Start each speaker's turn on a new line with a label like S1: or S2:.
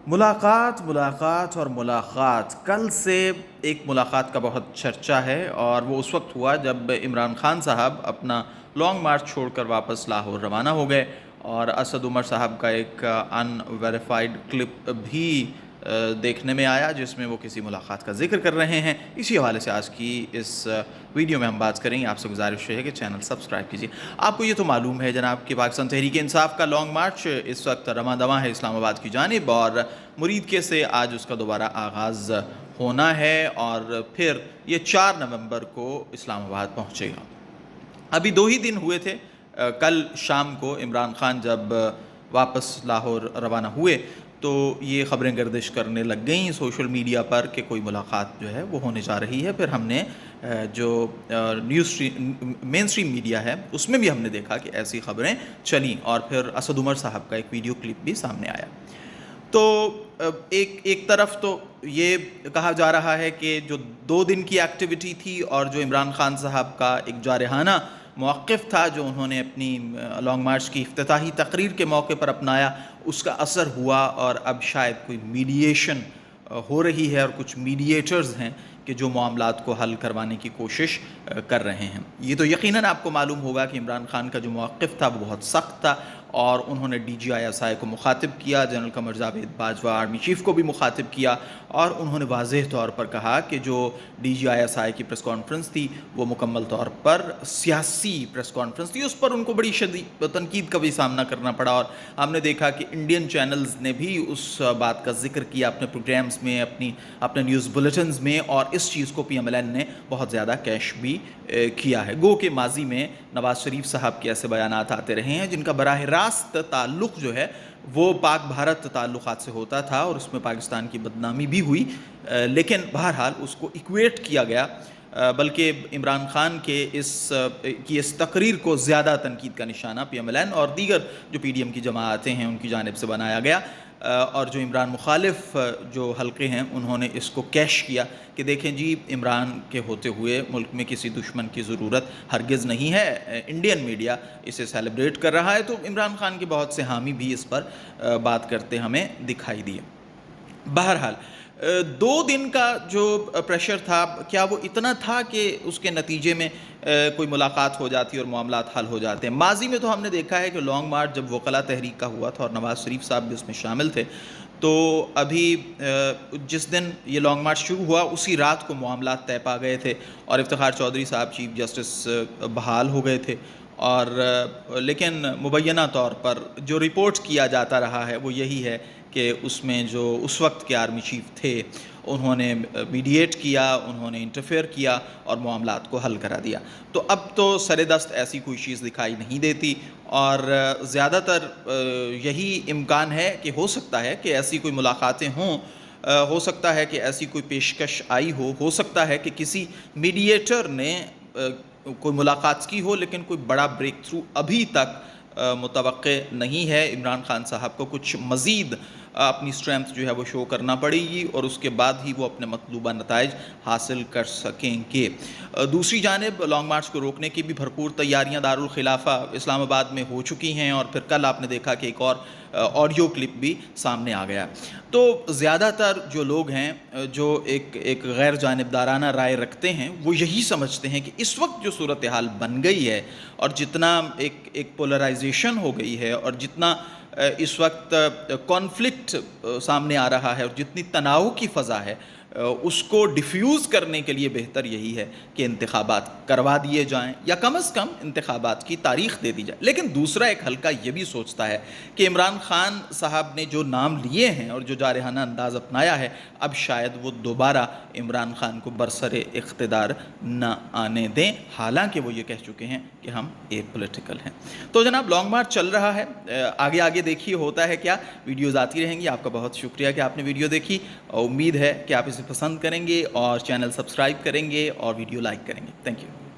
S1: ملاقات ملاقات اور ملاقات، کل سے ایک ملاقات کا بہت چرچا ہے اور وہ اس وقت ہوا جب عمران خان صاحب اپنا لانگ مارچ چھوڑ کر واپس لاہور روانہ ہو گئے، اور اسد عمر صاحب کا ایک ان ویریفائڈ کلپ بھی دیکھنے میں آیا جس میں وہ کسی ملاقات کا ذکر کر رہے ہیں۔ اسی حوالے سے آج کی اس ویڈیو میں ہم بات کریں گے۔ آپ سے گزارش ہے کہ چینل سبسکرائب کیجیے۔ آپ کو یہ تو معلوم ہے جناب کہ پاکستان تحریک انصاف کا لانگ مارچ اس وقت رواں دواں ہے اسلام آباد کی جانب، اور مریدکے سے آج اس کا دوبارہ آغاز ہونا ہے اور پھر یہ 4 نومبر کو اسلام آباد پہنچے گا۔ ابھی 2 ہی دن ہوئے تھے، کل شام کو عمران خان جب واپس لاہور روانہ ہوئے تو یہ خبریں گردش کرنے لگ گئیں سوشل میڈیا پر کہ کوئی ملاقات جو ہے وہ ہونے جا رہی ہے۔ پھر ہم نے جو مین اسٹریم میڈیا ہے اس میں بھی ہم نے دیکھا کہ ایسی خبریں چلیں، اور پھر اسد عمر صاحب کا ایک ویڈیو کلپ بھی سامنے آیا۔ تو ایک طرف تو یہ کہا جا رہا ہے کہ جو 2 دن کی ایکٹیویٹی تھی اور جو عمران خان صاحب کا ایک جارحانہ موقف تھا جو انہوں نے اپنی لانگ مارچ کی افتتاحی تقریر کے موقع پر اپنایا، اس کا اثر ہوا اور اب شاید کوئی میڈییشن ہو رہی ہے اور کچھ میڈییٹرز ہیں کہ جو معاملات کو حل کروانے کی کوشش کر رہے ہیں۔ یہ تو یقیناً آپ کو معلوم ہوگا کہ عمران خان کا جو موقف تھا وہ بہت سخت تھا، اور انہوں نے D G I S I کو مخاطب کیا، general Qamar Javed Bajwa army chief کو بھی مخاطب کیا، اور انہوں نے واضح طور پر کہا کہ جو D G I S I کی پریس کانفرنس تھی وہ مکمل طور پر سیاسی پریس کانفرنس تھی۔ اس پر ان کو بڑی شدید تنقید کا بھی سامنا کرنا پڑا، اور ہم نے دیکھا کہ انڈین چینلز نے بھی اس بات کا ذکر کیا اپنے پروگرامز میں، اپنے نیوز بلیٹنز میں، اور اس چیز کو پی ایم ایل این نے بہت زیادہ کیش بھی کیا ہے۔ گو کہ ماضی میں نواز شریف صاحب کے ایسے بیانات آتے رہے ہیں جن کا براہ راست تعلق جو ہے وہ پاک بھارت تعلقات سے ہوتا تھا، اور اس میں پاکستان کی بدنامی بھی ہوئی، لیکن بہرحال اس کو ایکویٹ کیا گیا، بلکہ عمران خان کے اس تقریر کو زیادہ تنقید کا نشانہ پی ایم ایل این اور دیگر جو پی ڈی ایم کی جماعتیں ہیں ان کی جانب سے بنایا گیا، اور جو عمران مخالف جو حلقے ہیں انہوں نے اس کو کیش کیا کہ دیکھیں جی، عمران کے ہوتے ہوئے ملک میں کسی دشمن کی ضرورت ہرگز نہیں ہے، انڈین میڈیا اسے سیلیبریٹ کر رہا ہے۔ تو عمران خان کے بہت سے حامی بھی اس پر بات کرتے ہمیں دکھائی دیے۔ بہرحال 2 دن کا جو پریشر تھا، کیا وہ اتنا تھا کہ اس کے نتیجے میں کوئی ملاقات ہو جاتی اور معاملات حل ہو جاتے ہیں؟ ماضی میں تو ہم نے دیکھا ہے کہ لانگ مارچ جب وکلاء تحریک کا ہوا تھا اور نواز شریف صاحب بھی اس میں شامل تھے، تو ابھی جس دن یہ لانگ مارچ شروع ہوا اسی رات کو معاملات طے پا گئے تھے، اور افتخار چودھری صاحب چیف جسٹس بحال ہو گئے تھے، اور لیکن مبینہ طور پر جو رپورٹ کیا جاتا رہا ہے وہ یہی ہے کہ اس میں جو اس وقت کے آرمی چیف تھے انہوں نے میڈییٹ کیا، انہوں نے انٹرفیئر کیا اور معاملات کو حل کرا دیا۔ تو اب تو سر دست ایسی کوئی چیز دکھائی نہیں دیتی، اور زیادہ تر یہی امکان ہے کہ ہو سکتا ہے کہ ایسی کوئی ملاقاتیں ہوں، ہو سکتا ہے کہ ایسی کوئی پیشکش آئی ہو سکتا ہے کہ کسی میڈییٹر نے کوئی ملاقات کی ہو، لیکن کوئی بڑا بریک تھرو ابھی تک متوقع نہیں ہے۔ عمران خان صاحب کو کچھ مزید اپنی اسٹرینتھ جو ہے وہ شو کرنا پڑے گی، اور اس کے بعد ہی وہ اپنے مطلوبہ نتائج حاصل کر سکیں گے۔ دوسری جانب لانگ مارچ کو روکنے کی بھی بھرپور تیاریاں دارالخلافہ اسلام آباد میں ہو چکی ہیں، اور پھر کل آپ نے دیکھا کہ ایک اور آڈیو کلپ بھی سامنے آ گیا۔ تو زیادہ تر جو لوگ ہیں جو ایک غیر جانبدارانہ رائے رکھتے ہیں وہ یہی سمجھتے ہیں کہ اس وقت جو صورتحال بن گئی ہے، اور جتنا ایک پولرائزیشن ہو گئی ہے، اور جتنا اس وقت کانفلکٹ سامنے آ رہا ہے، اور جتنی تناؤ کی فضا ہے، اس کو ڈیفیوز کرنے کے لیے بہتر یہی ہے کہ انتخابات کروا دیے جائیں، یا کم از کم انتخابات کی تاریخ دے دی جائے۔ لیکن دوسرا ایک حلقہ یہ بھی سوچتا ہے کہ عمران خان صاحب نے جو نام لیے ہیں اور جو جارحانہ انداز اپنایا ہے، اب شاید وہ دوبارہ عمران خان کو برسر اقتدار نہ آنے دیں، حالانکہ وہ یہ کہہ چکے ہیں کہ ہم اے پولیٹیکل ہیں۔ تو جناب لانگ مارچ چل رہا ہے، آگے دیکھیے ہوتا ہے کیا، ویڈیوز آتی رہیں گی۔ آپ کا بہت شکریہ کہ آپ نے ویڈیو دیکھی، امید ہے کہ آپ اسے پسند کریں گے اور چینل سبسکرائب کریں گے اور ویڈیو لائک کریں گے۔ Thank you.